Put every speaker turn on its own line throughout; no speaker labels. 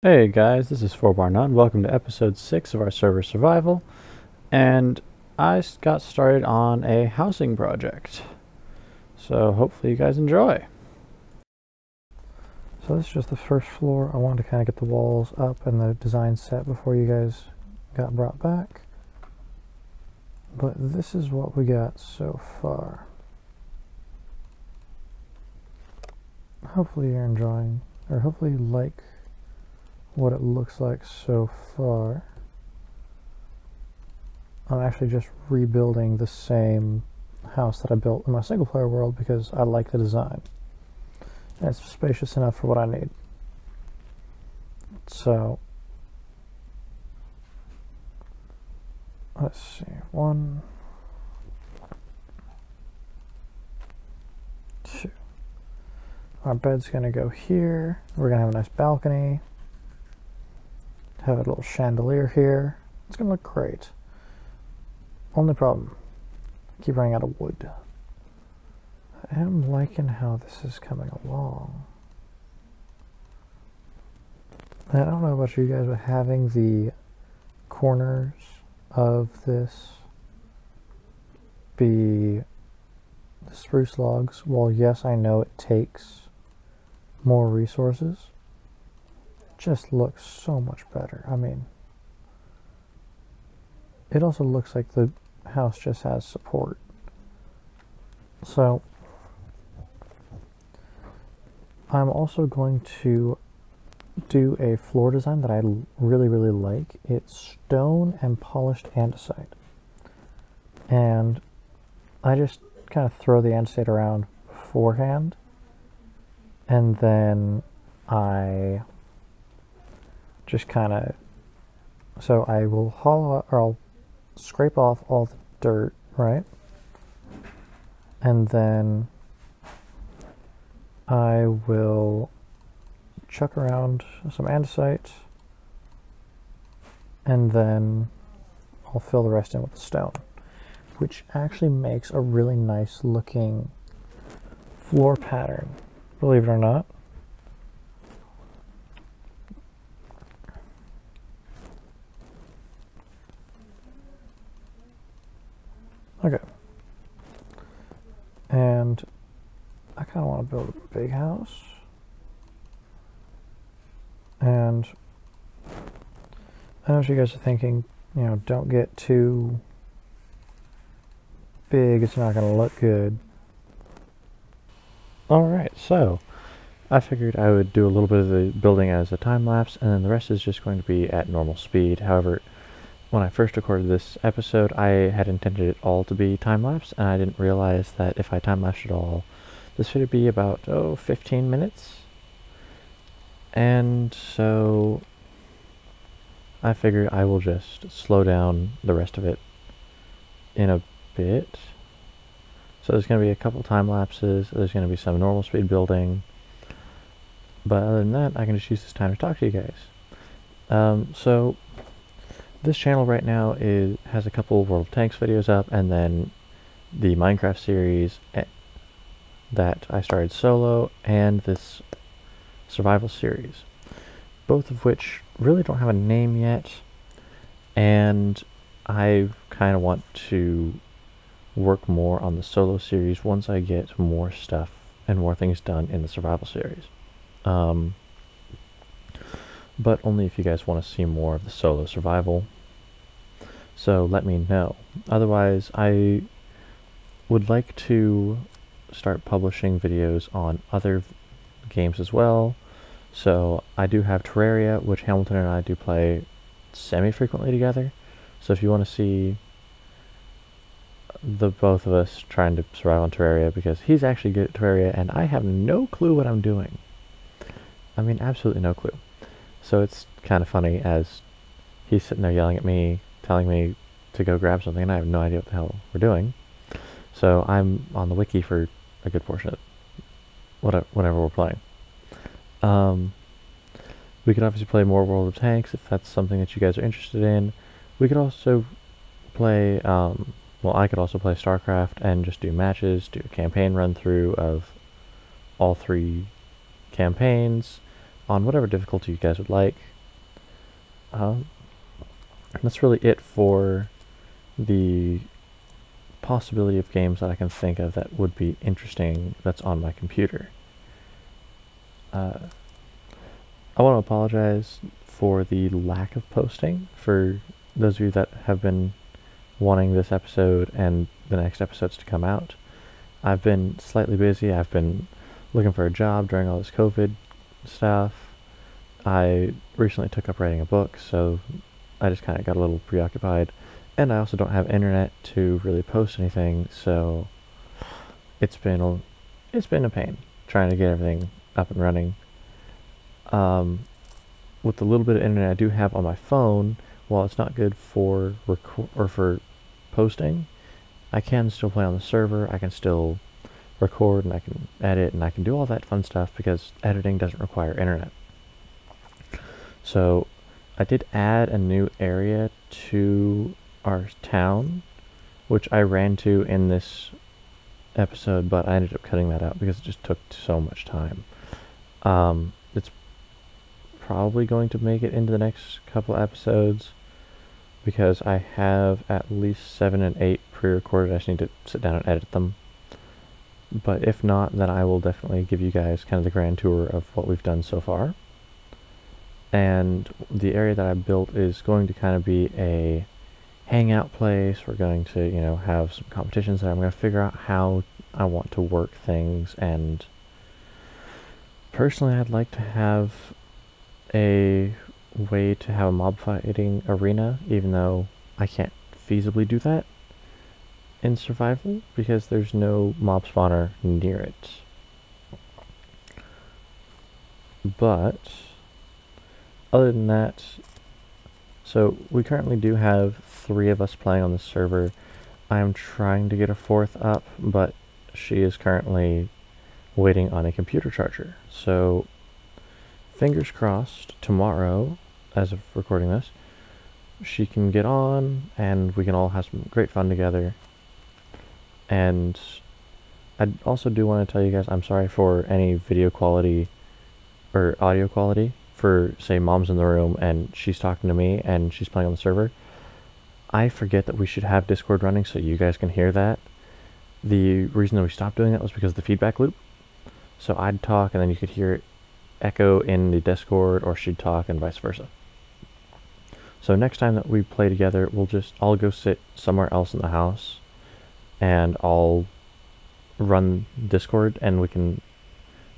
Hey guys, this is 4Bar None. Welcome to episode 6 of our server survival. And got started on a housing project. So hopefully you guys enjoy. So this is just the first floor. I wanted to kind of get the walls up and the design set before you guys got brought back. But this is what we got so far. Hopefully you're enjoying, or hopefully you like what it looks like so far. I'm actually just rebuilding the same house that I built in my single player world because I like the design. And it's spacious enough for what I need. So, let's see. 1, 2. Our bed's gonna go here. We're gonna have a nice balcony. Have a little chandelier here. It's gonna look great. Only problem, I keep running out of wood. I am liking how this is coming along. I don't know about you guys, but having the corners of this be the spruce logs, while yes, I know it takes more resources, just looks so much better. I mean, it also looks like the house just has support. So I'm also going to do a floor design that I really like. It's stone and polished andesite, and I just kind of throw the andesite around beforehand, and then I just kind of, so I will hollow out, or I'll scrape off all the dirt, right? And then I will chuck around some andesite, and then I'll fill the rest in with the stone, which actually makes a really nice looking floor pattern, believe it or not. Okay. And I kind of want to build a big house. And I know what you guys are thinking, you know, don't get too big, it's not going to look good. Alright, so I figured I would do a little bit of the building as a time lapse, and then the rest is just going to be at normal speed. However, when I first recorded this episode, I had intended it all to be time-lapse, and I didn't realize that if I time-lapsed it all, this would be about, 15 minutes. And so I figured I will just slow down the rest of it in a bit. So there's going to be a couple time-lapses, there's going to be some normal speed building, but other than that, I can just use this time to talk to you guys. So this channel right now has a couple World of Tanks videos up, and then the Minecraft series that I started solo, and this survival series, both of which really don't have a name yet, and I kind of want to work more on the solo series once I get more stuff and more things done in the survival series. But only if you guys want to see more of the solo survival. So let me know. Otherwise, I would like to start publishing videos on other games as well. So I do have Terraria, which Hamilton and I do play semi-frequently together. So if you want to see the both of us trying to survive on Terraria, because he's actually good at Terraria and I have no clue what I'm doing. I mean, absolutely no clue. So it's kind of funny as he's sitting there yelling at me, telling me to go grab something, and I have no idea what the hell we're doing. So I'm on the wiki for a good portion of whenever we're playing. We could obviously play more World of Tanks if that's something that you guys are interested in. We could also play, well, I could also play StarCraft and just do matches, do a campaign run through of all 3 campaigns. on whatever difficulty you guys would like. That's really it for the possibility of games that I can think of that would be interesting that's on my computer. I want to apologize for the lack of posting for those of you that have been wanting this episode and the next episodes to come out. I've been slightly busy. I've been looking for a job during all this COVID stuff. I recently took up writing a book, so I just kind of got a little preoccupied. And I also don't have internet to really post anything, so it's been a pain trying to get everything up and running. With the little bit of internet I do have on my phone, while it's not good for for posting, I can still play on the server. I can still record, and I can edit, and I can do all that fun stuff because editing doesn't require internet. So I did add a new area to our town, which I ran to in this episode, but I ended up cutting that out because it just took so much time. It's probably going to make it into the next couple episodes because I have at least 7 and 8 pre-recorded. I just need to sit down and edit them. But if not, then I will definitely give you guys kind of the grand tour of what we've done so far. And the area that I built is going to kind of be a hangout place. We're going to, have some competitions that I'm going to figure out how I want to work things. And personally, I'd like to have a way to have a mob fighting arena, even though I can't feasibly do that in survival because there's no mob spawner near it. But other than that, so we currently do have 3 of us playing on the server. I am trying to get a 4th up, but she is currently waiting on a computer charger. So fingers crossed, tomorrow, as of recording this, she can get on and we can all have some great fun together. And I also do want to tell you guys, I'm sorry for any video quality or audio quality for, say, Mom's in the room and she's talking to me and she's playing on the server. I forget that we should have Discord running so you guys can hear that. The reason that we stopped doing that was because of the feedback loop. So I'd talk and then you could hear it echo in the Discord, or she'd talk and vice versa. So next time that we play together, I'll go sit somewhere else in the house and I'll run Discord and we can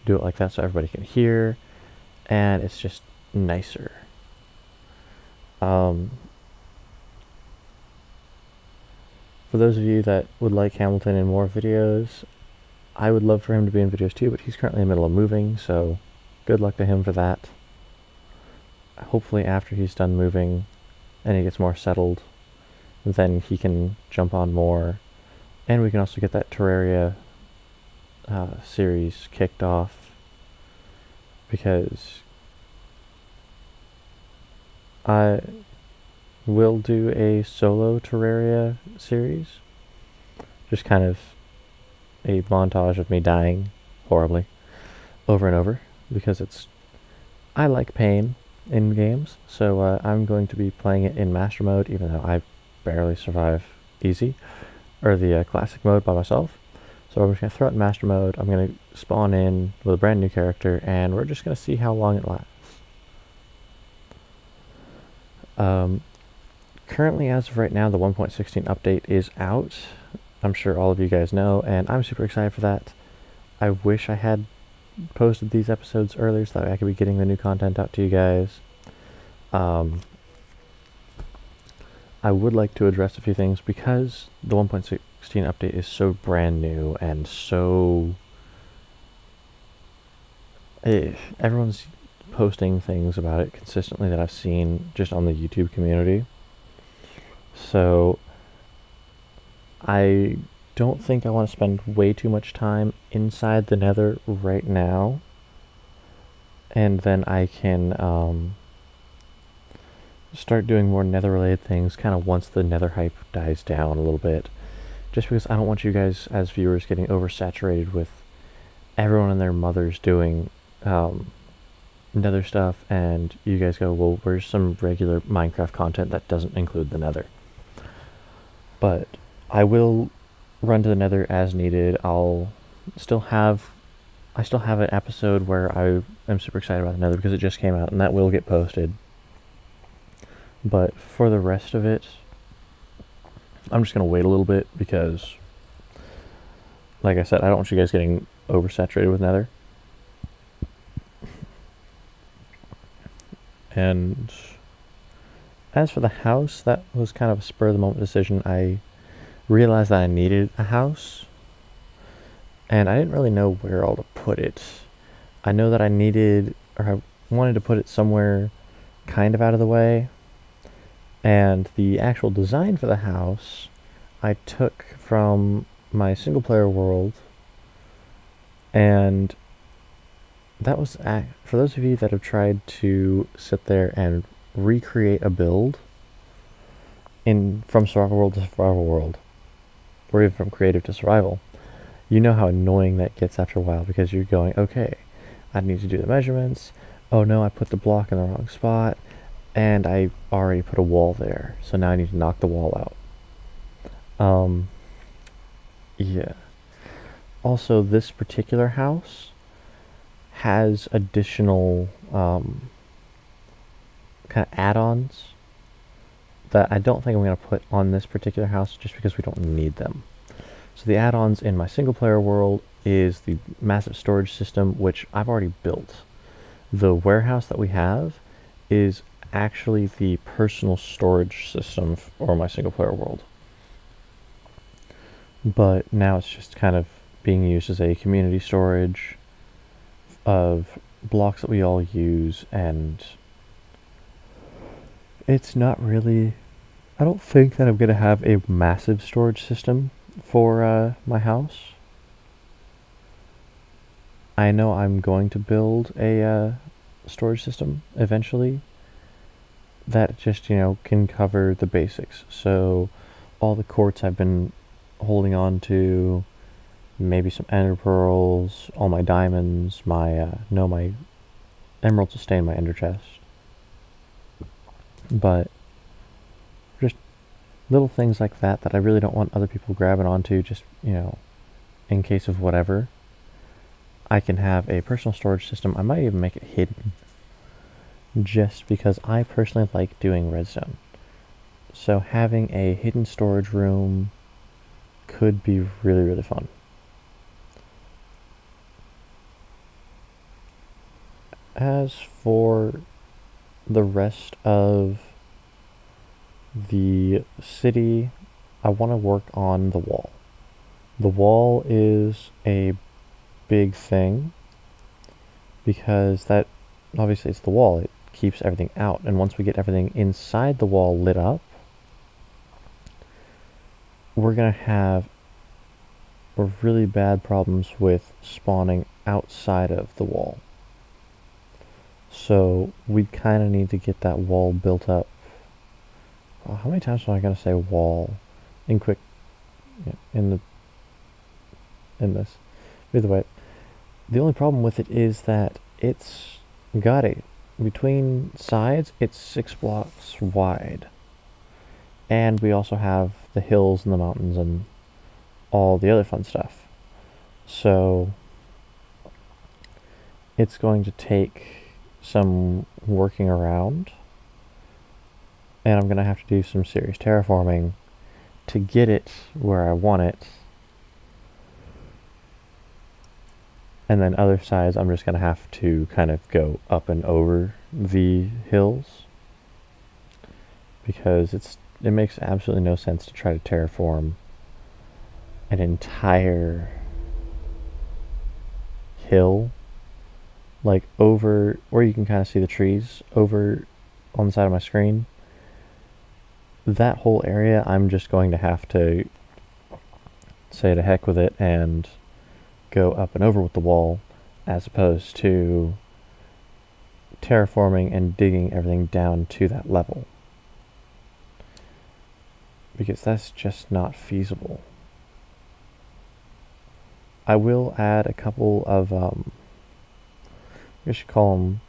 do it like that so everybody can hear, and it's just nicer. For those of you that would like Hamilton in more videos, I would love for him to be in videos too, but he's currently in the middle of moving, so good luck to him for that. Hopefully after he's done moving and he gets more settled, then he can jump on more. And we can also get that Terraria series kicked off, because I will do a solo Terraria series. Just kind of a montage of me dying horribly over and over, because I like pain in games, so I'm going to be playing it in Master Mode, even though I barely survive easy, or the classic mode by myself. So I'm just going to throw it in Master Mode. I'm going to spawn in with a brand new character, and we're just going to see how long it lasts. Currently, as of right now, the 1.16 update is out. I'm sure all of you guys know, and I'm super excited for that. I wish I had posted these episodes earlier so that I could be getting the new content out to you guys. I would like to address a few things because the 1.16 update is so brand new and so... everyone's posting things about it consistently that I've seen just on the YouTube community. So I don't think I want to spend way too much time inside the Nether right now, and then I can start doing more Nether related things kind of once the Nether hype dies down a little bit, just because I don't want you guys as viewers getting oversaturated with everyone and their mothers doing nether stuff and you guys go, well, where's some regular Minecraft content that doesn't include the nether? But I will run to the nether as needed. I still have an episode where I am super excited about the nether because it just came out and that will get posted. But for the rest of it, I'm just going to wait a little bit because, like I said, I don't want you guys getting oversaturated with nether. And as for the house, that was kind of a spur of the moment decision. I realized that I needed a house, and I didn't really know where all to put it. I know that I wanted to put it somewhere kind of out of the way, and the actual design for the house I took from my single player world, and that was, for those of you that have tried to sit there and recreate a build from survival world to survival world, or even from creative to survival, you know how annoying that gets after a while, because you're going, okay, I need to do the measurements, oh no, I put the block in the wrong spot, and I already put a wall there, so now I need to knock the wall out. Yeah. Also, this particular house has additional kind of add-ons that I don't think I'm going to put on this particular house just because we don't need them. So the add-ons in my single player world is the massive storage system, which I've already built. The warehouse that we have is actually the personal storage system for my single player world. But now it's just kind of being used as a community storage of blocks that we all use, and it's not really, I don't think that I'm going to have a massive storage system for my house. I know I'm going to build a storage system eventually that just, can cover the basics. So all the quartz I've been holding on to, maybe some ender pearls, all my diamonds, my emeralds will stay in my ender chest. But just little things like that I really don't want other people grabbing onto, just, in case of whatever. I can have a personal storage system. I might even make it hidden, just because I personally like doing redstone. So having a hidden storage room could be really, really fun. As for the rest of the city, I want to work on the wall. The wall is a big thing because that, obviously it's the wall, it keeps everything out, and once we get everything inside the wall lit up, we're going to have really bad problems with spawning outside of the wall. So we kind of need to get that wall built up. Oh, how many times am I going to say wall in this? Either way, the only problem with it is that it's got between sides, it's 6 blocks wide. And we also have the hills and the mountains and all the other fun stuff. So it's going to take some working around, and I'm going to have to do some serious terraforming to get it where I want it. And then other sides, I'm just going to have to kind of go up and over the hills, because it makes absolutely no sense to try to terraform an entire hill, like over where you can kind of see the trees over on the side of my screen. That whole area, I'm just going to have to say to heck with it and go up and over with the wall, as opposed to terraforming and digging everything down to that level, because that's just not feasible. I will add a couple of, I should call them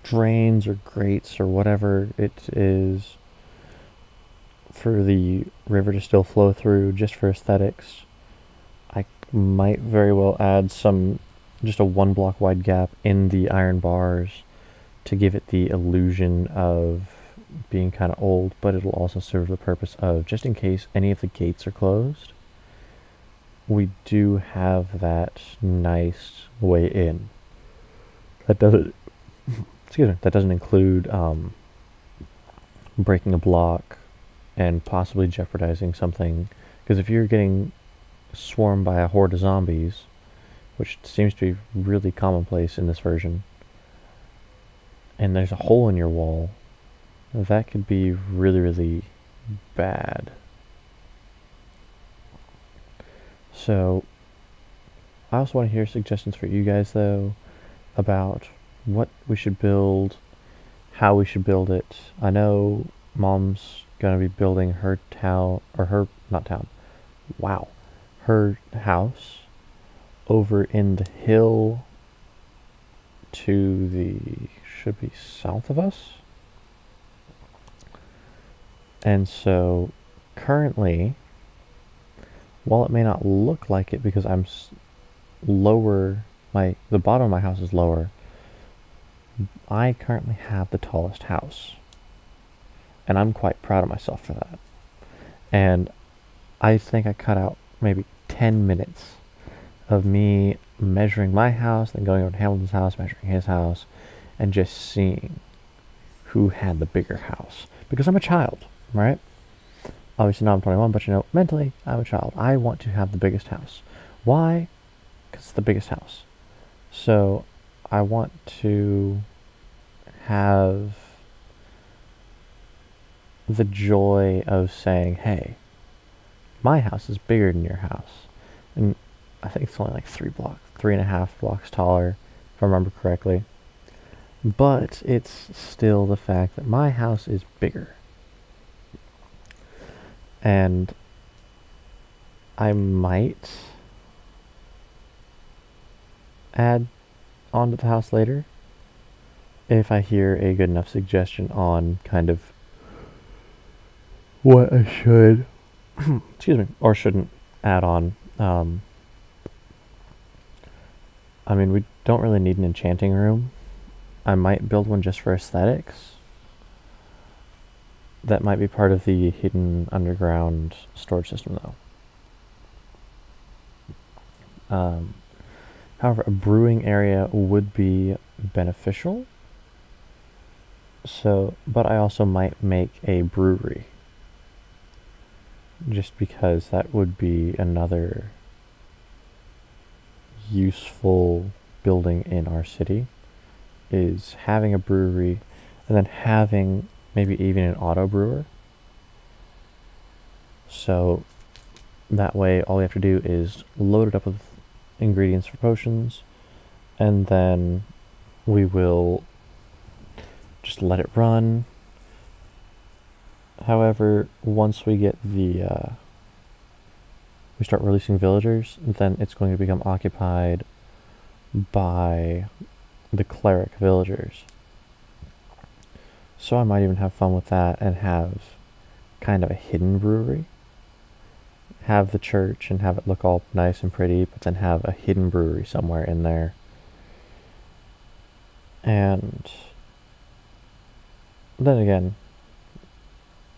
drains or grates or whatever it is for the river to still flow through, just for aesthetics. I might very well add just a 1 block wide gap in the iron bars to give it the illusion of being kind of old, but it'll also serve the purpose of, just in case any of the gates are closed, we do have that nice way in. That doesn't, excuse me, that doesn't include breaking a block and possibly jeopardizing something. Because if you're getting swarmed by a horde of zombies, which seems to be really commonplace in this version, and there's a hole in your wall, that could be really, really bad. So, I also want to hear suggestions for you guys, though, about what we should build, how we should build it. I know Mom's gonna be building her town, or her, not town, wow, her house over in the hill to the, should be south of us. And so, currently, while it may not look like it because I'm lower, the bottom of my house is lower, I currently have the tallest house. And I'm quite proud of myself for that. And I think I cut out maybe 10 minutes of me measuring my house, then going over to Hamilton's house, measuring his house, and just seeing who had the bigger house. Because I'm a child, right? Obviously now I'm 21, but mentally, I'm a child. I want to have the biggest house. Why? Because it's the biggest house. So, I want to have the joy of saying, hey, my house is bigger than your house. And I think it's only like 3.5 blocks taller, if I remember correctly. But it's still the fact that my house is bigger. And I might add onto the house later if I hear a good enough suggestion on kind of what I should excuse me, or shouldn't add on. I mean, we don't really need an enchanting room. I might build one just for aesthetics. That might be part of the hidden underground storage system, though. However, a brewing area would be beneficial. So, but I also might make a brewery. Just because that would be another useful building in our city, is having a brewery and then having maybe even an auto brewer. So that way all we have to do is load it up with ingredients for potions, and then we will just let it run. However, once we get we start releasing villagers, then it's going to become occupied by the cleric villagers. So I might even have fun with that and have kind of a hidden brewery. Have the church and have it look all nice and pretty, but then have a hidden brewery somewhere in there. And then again,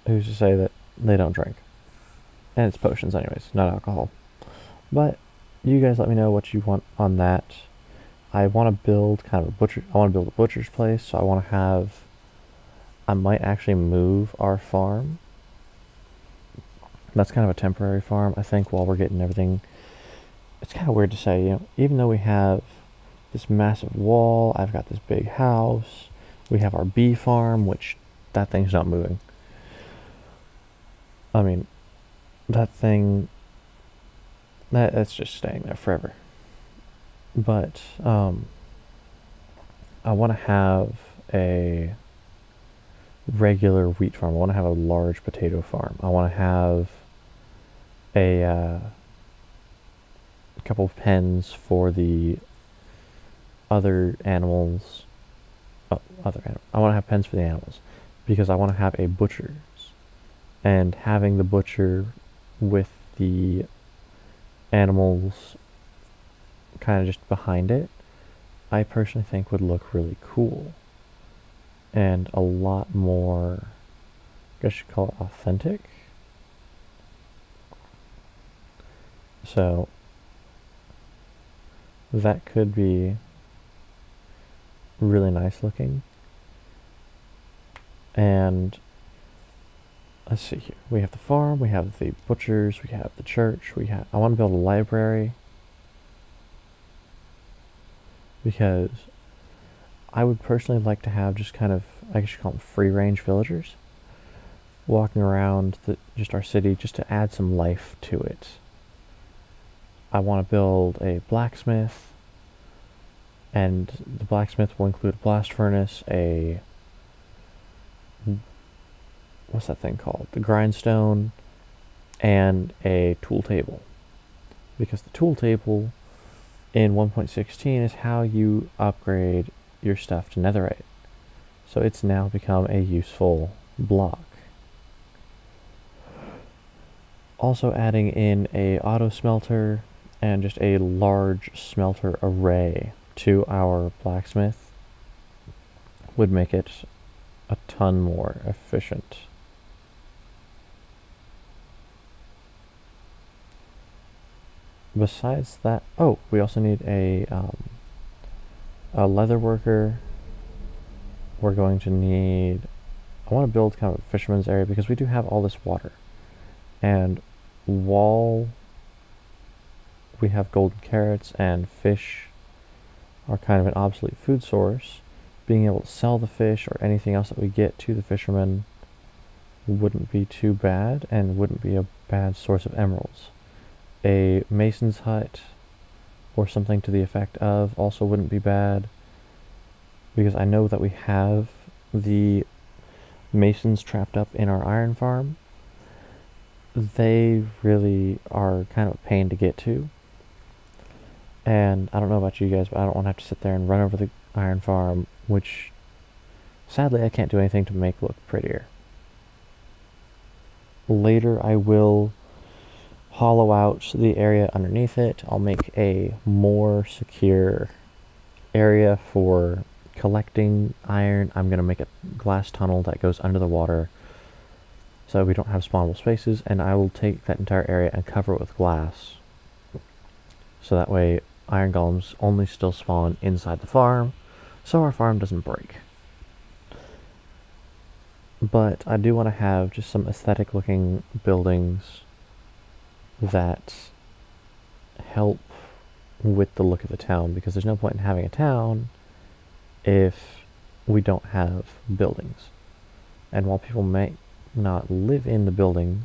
who's to say that they don't drink? And it's potions anyways, not alcohol. But you guys let me know what you want on that. I want to build kind of I want to build a butcher's place, so I might actually move our farm. That's kind of a temporary farm, I think, while we're getting everything. It's kind of weird to say, even though we have this massive wall, I've got this big house, we have our bee farm, which that thing's not moving. I mean, that thing, that's just staying there forever. But, I want to have a regular wheat farm. I want to have a large potato farm. I want to have a couple of pens for the other animals, I want to have pens for the animals because I want to have a butcher's, and having the butcher with the animals kind of just behind it, I personally think would look really cool and a lot more, I guess you could call it authentic. So that could be really nice looking. And let's see here. We have the farm, we have the butchers, we have the church, I want to build a library because I would personally like to have just kind of, I guess you call them free range villagers walking around just our city just to add some life to it. I want to build a blacksmith, and the blacksmith will include a blast furnace, what's that thing called? The grindstone, and a tool table. Because the tool table in 1.16 is how you upgrade your stuff to netherite. So it's now become a useful block. Also adding in a auto smelter and just a large smelter array to our blacksmith would make it a ton more efficient. Besides that, oh, we also need a leather worker. We're going to need, I want to build kind of a fisherman's area because we do have all this water. And while we have golden carrots and fish are kind of an obsolete food source, being able to sell the fish or anything else that we get to the fishermen wouldn't be too bad and wouldn't be a bad source of emeralds. A mason's hut or something to the effect of also wouldn't be bad, because I know that we have the masons trapped up in our iron farm. They really are kind of a pain to get to. And I don't know about you guys, but I don't want to have to sit there and run over the iron farm, which sadly I can't do anything to make look prettier. Later I will hollow out the area underneath it. I'll make a more secure area for collecting iron. I'm going to make a glass tunnel that goes under the water so we don't have spawnable spaces, and I will take that entire area and cover it with glass. So that way iron golems only still spawn inside the farm, so our farm doesn't break. But I do want to have just some aesthetic looking buildings that help with the look of the town, because there's no point in having a town if we don't have buildings. And while people may not live in the buildings,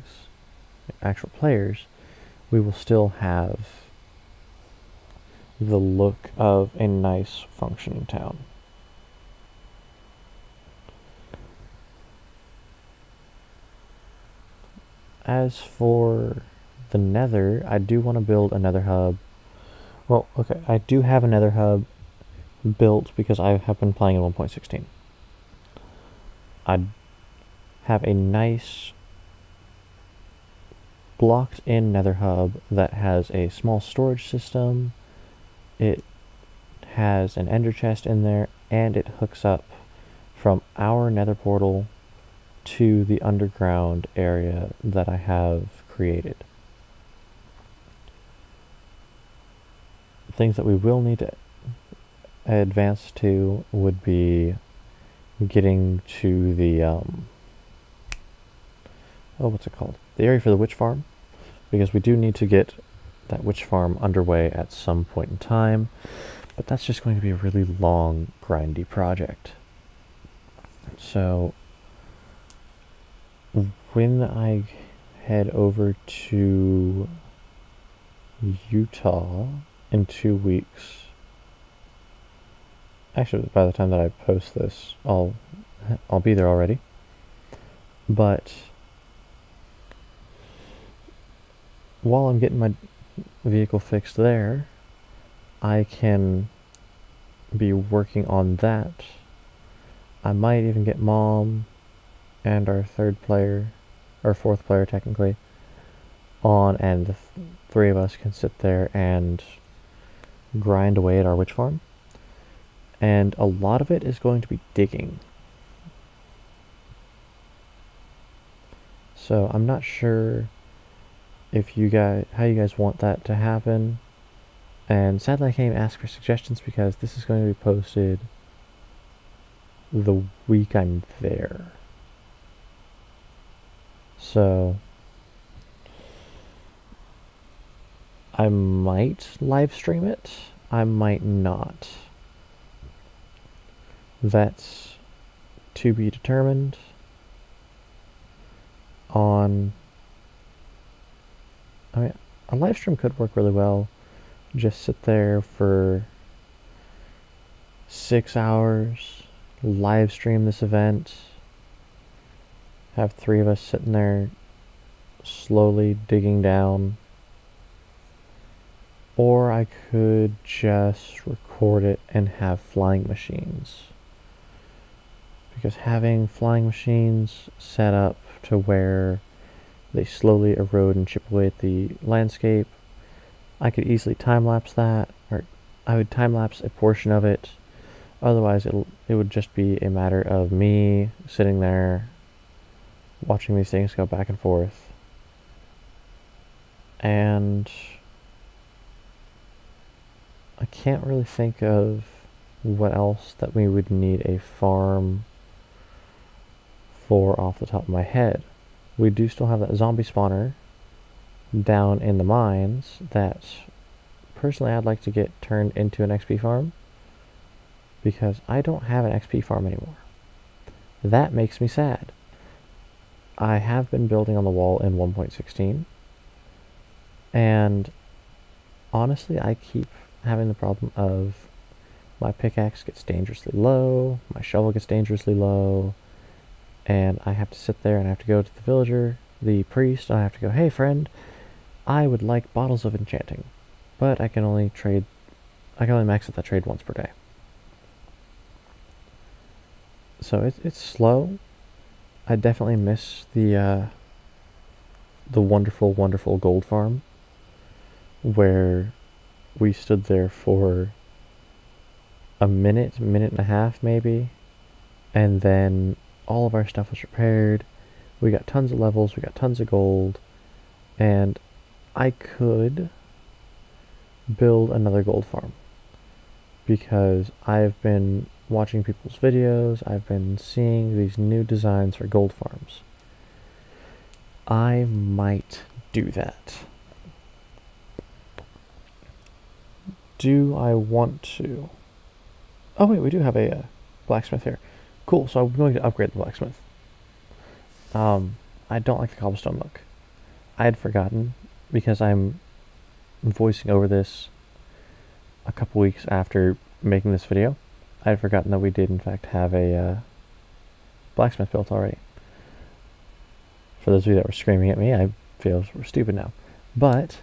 actual players, we will still have the look of a nice functioning town. As for the nether, I do want to build a nether hub. Well, okay, I do have a nether hub built because I have been playing in 1.16. I have a nice blocked in nether hub that has a small storage system. It has an ender chest in there, and it hooks up from our nether portal to the underground area that I have created. Things that we will need to advance to would be getting to the what's it called? The area for the witch farm, because we do need to get that witch farm underway at some point in time, but that's just going to be a really long, grindy project. So when I head over to Utah in 2 weeks, actually by the time that I post this, I'll be there already. But while I'm getting my vehicle fixed there, I can be working on that I might even get Mom and our third player, or fourth player technically, on, and the three of us can sit there and grind away at our witch farm. And a lot of it is going to be digging. So I'm not sure if you guys, how you guys want that to happen. And sadly I can't even ask for suggestions because this is going to be posted the week I'm there. So I might live stream it, I might not. That's to be determined on, I mean, a live stream could work really well. Just sit there for 6 hours, live stream this event, have three of us sitting there slowly digging down. Or I could just record it and have flying machines. Because having flying machines set up to where they slowly erode and chip away at the landscape, I could easily time-lapse that, or I would time-lapse a portion of it. Otherwise, it would just be a matter of me sitting there watching these things go back and forth. And I can't really think of what else that we would need a farm for off the top of my head. We do still have that zombie spawner down in the mines that personally I'd like to get turned into an XP farm because I don't have an XP farm anymore. That makes me sad. I have been building on the wall in 1.16 and honestly I keep having the problem of my pickaxe gets dangerously low, my shovel gets dangerously low, and I have to sit there and I have to go to the villager, the priest, and I have to go, hey friend, I would like bottles of enchanting, but I can only max out that trade once per day. So it's slow. I definitely miss the wonderful, wonderful gold farm where we stood there for a minute and a half maybe, and then all of our stuff was repaired. We got tons of levels, we got tons of gold, and I could build another gold farm because I've been watching people's videos, I've been seeing these new designs for gold farms. I might do that. Do I want to? Oh wait, we do have a blacksmith here. Cool, so I'm going to upgrade the blacksmith. I don't like the cobblestone look. I had forgotten because I'm voicing over this a couple weeks after making this video. I had forgotten that we did in fact have a blacksmith built already. For those of you that were screaming at me, I feel we're stupid now. But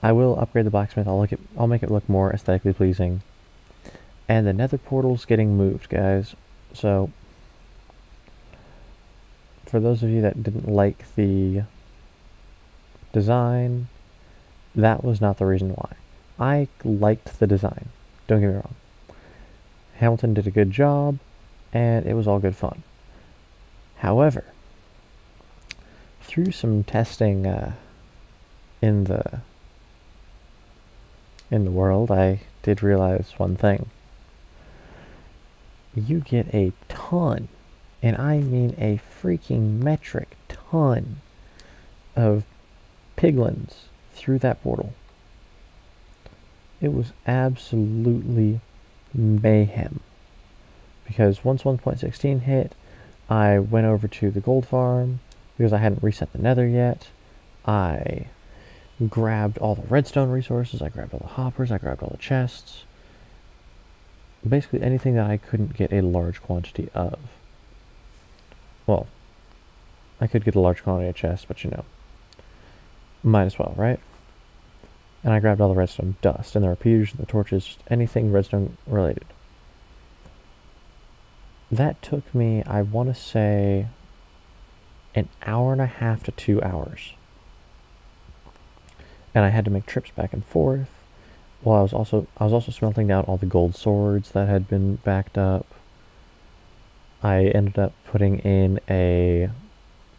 I will upgrade the blacksmith. I'll make it look more aesthetically pleasing. And the nether portal's getting moved, guys. So for those of you that didn't like the design, that was not the reason why. I liked the design, don't get me wrong. Hamilton did a good job, and it was all good fun. However, through some testing in the world, I did realize one thing. You get a ton, and I mean a freaking metric ton of piglins through that portal. It was absolutely mayhem. Because once 1.16 hit, I went over to the gold farm because I hadn't reset the nether yet. I grabbed all the redstone resources, I grabbed all the hoppers, I grabbed all the chests. Basically anything that I couldn't get a large quantity of. Well, I could get a large quantity of chests, but you know, might as well, right? And I grabbed all the redstone dust, and the repeaters, and the torches, just anything redstone related. that took me, I want to say, an hour and a half to 2 hours. And I had to make trips back and forth. Well, I was also smelting down all the gold swords that had been backed up. I ended up putting in a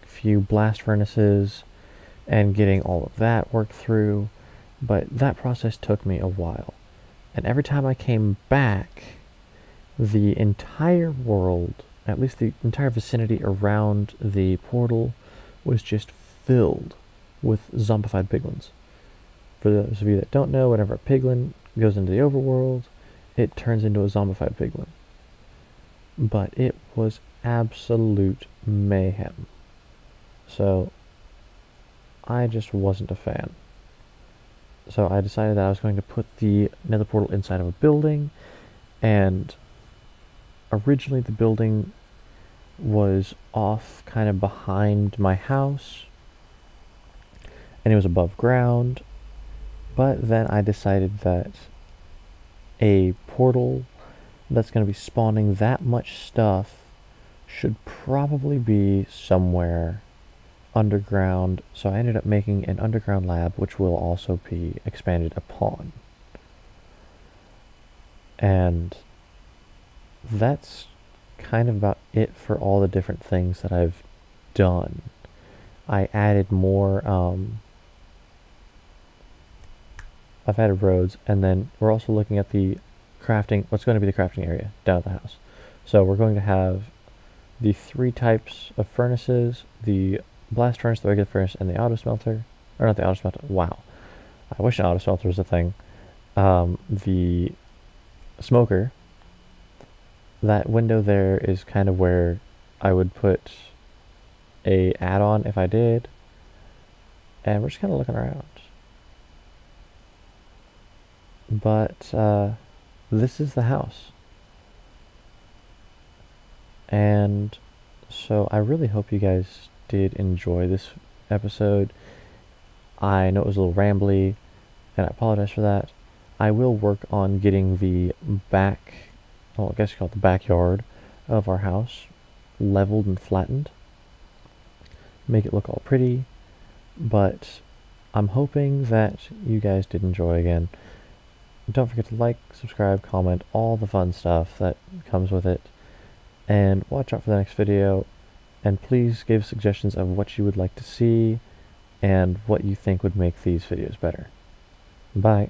few blast furnaces and getting all of that worked through, but that process took me a while. And every time I came back, the entire world, at least the entire vicinity around the portal, was just filled with zombified piglins. For those of you that don't know, whenever a piglin goes into the overworld, it turns into a zombified piglin. But it was absolute mayhem. So I just wasn't a fan. So I decided that I was going to put the nether portal inside of a building, and originally the building was off kind of behind my house, and it was above ground, but then I decided that a portal that's going to be spawning that much stuff should probably be somewhere underground, so I ended up making an underground lab, which will also be expanded upon. And that's kind of about it for all the different things that I've done. I added more, I've added roads, and then we're also looking at the crafting, what's going to be the crafting area down at the house. So we're going to have the 3 types of furnaces, the blast furnace, the regular furnace, and the auto smelter. Or not the auto smelter, wow. I wish an auto smelter was a thing. The smoker. That window there is kind of where I would put a add-on if I did. And we're just kind of looking around. But this is the house. And so I really hope you guys did enjoy this episode. I know it was a little rambly, and I apologize for that. I will work on getting the back, well, I guess you call it the backyard of our house leveled and flattened. Make it look all pretty, but I'm hoping that you guys did enjoy again. Don't forget to like, subscribe, comment, all the fun stuff that comes with it. And watch out for the next video. And please give suggestions of what you would like to see and what you think would make these videos better. Bye.